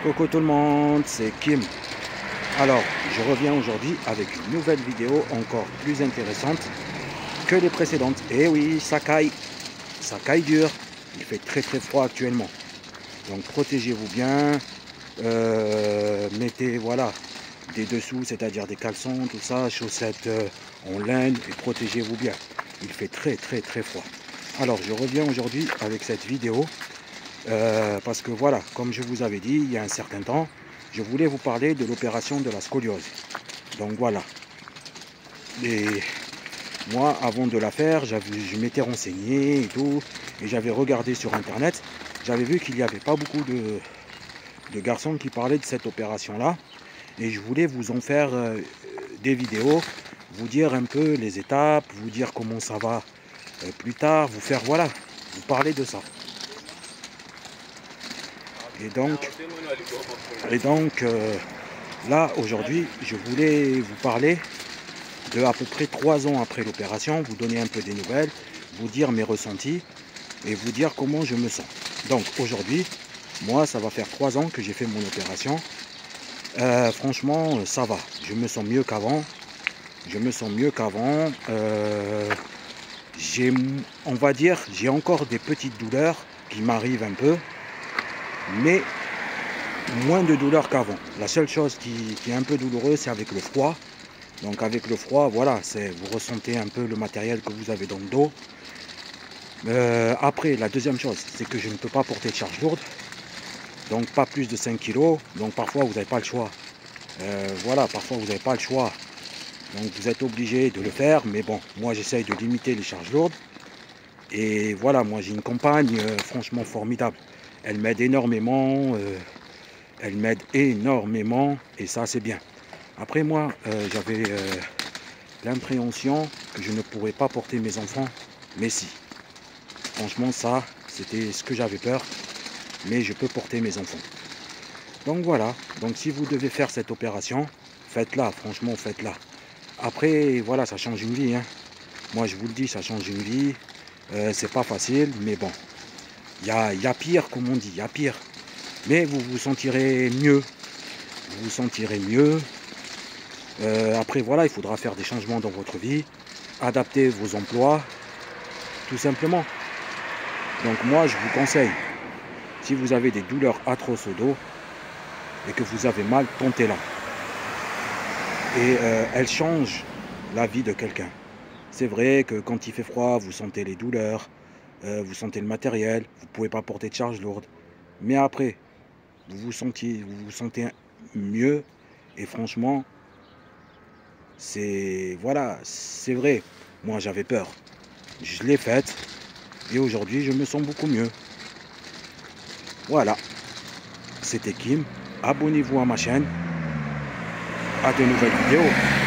Coucou tout le monde, c'est Kim. Alors, je reviens aujourd'hui avec une nouvelle vidéo encore plus intéressante que les précédentes. Et oui, ça caille dur. Il fait très froid actuellement. Donc protégez-vous bien. Mettez voilà des dessous, c'est-à-dire des caleçons, tout ça, chaussettes en laine et protégez-vous bien. Il fait très froid. Alors, je reviens aujourd'hui avec cette vidéo. Parce que voilà, comme je vous avais dit il y a un certain temps, je voulais vous parler de l'opération de la scoliose. Donc voilà. Et moi, avant de la faire, je m'étais renseigné et tout, et j'avais regardé sur internet. J'avais vu qu'il n'y avait pas beaucoup de garçons qui parlaient de cette opération-là. Et je voulais vous en faire des vidéos, vous dire un peu les étapes, vous dire comment ça va plus tard, vous faire, voilà, vous parler de ça. Et donc là aujourd'hui je voulais vous parler de à peu près 3 ans après l'opération, vous donner un peu des nouvelles, vous dire mes ressentis et vous dire comment je me sens. Donc aujourd'hui, moi ça va faire 3 ans que j'ai fait mon opération. Franchement ça va, je me sens mieux qu'avant. On va dire, j'ai encore des petites douleurs qui m'arrivent un peu, mais moins de douleur qu'avant. La seule chose qui est un peu douloureuse, c'est avec le froid. Donc avec le froid, voilà, vous ressentez un peu le matériel que vous avez dans le dos. Après, la deuxième chose, c'est que je ne peux pas porter de charge lourde. Donc pas plus de 5 kg. Donc parfois vous n'avez pas le choix. Voilà, parfois vous n'avez pas le choix. Donc vous êtes obligé de le faire. Mais bon, moi j'essaye de limiter les charges lourdes. Et voilà, moi j'ai une compagne franchement formidable. Elle m'aide énormément. Et ça c'est bien. Après moi j'avais l'appréhension que je ne pourrais pas porter mes enfants, mais si. Franchement ça c'était ce que j'avais peur, mais je peux porter mes enfants. Donc voilà, donc si vous devez faire cette opération, faites-la, franchement faites-la. Après voilà, ça change une vie, hein. Moi je vous le dis, ça change une vie. C'est pas facile, mais bon. Il y a pire, comme on dit, il y a pire. Mais vous vous sentirez mieux. Vous vous sentirez mieux. Après, voilà, il faudra faire des changements dans votre vie. Adapter vos emplois. Tout simplement. Donc moi, je vous conseille, si vous avez des douleurs atroces au dos et que vous avez mal, tentez-la. Et elle change la vie de quelqu'un. C'est vrai que quand il fait froid, vous sentez les douleurs. Vous sentez le matériel. Vous ne pouvez pas porter de charge lourde. Mais après, vous vous sentez mieux. Et franchement, voilà, c'est vrai. Moi, j'avais peur. Je l'ai faite. Et aujourd'hui, je me sens beaucoup mieux. Voilà. C'était Kim. Abonnez-vous à ma chaîne. À de nouvelles vidéos.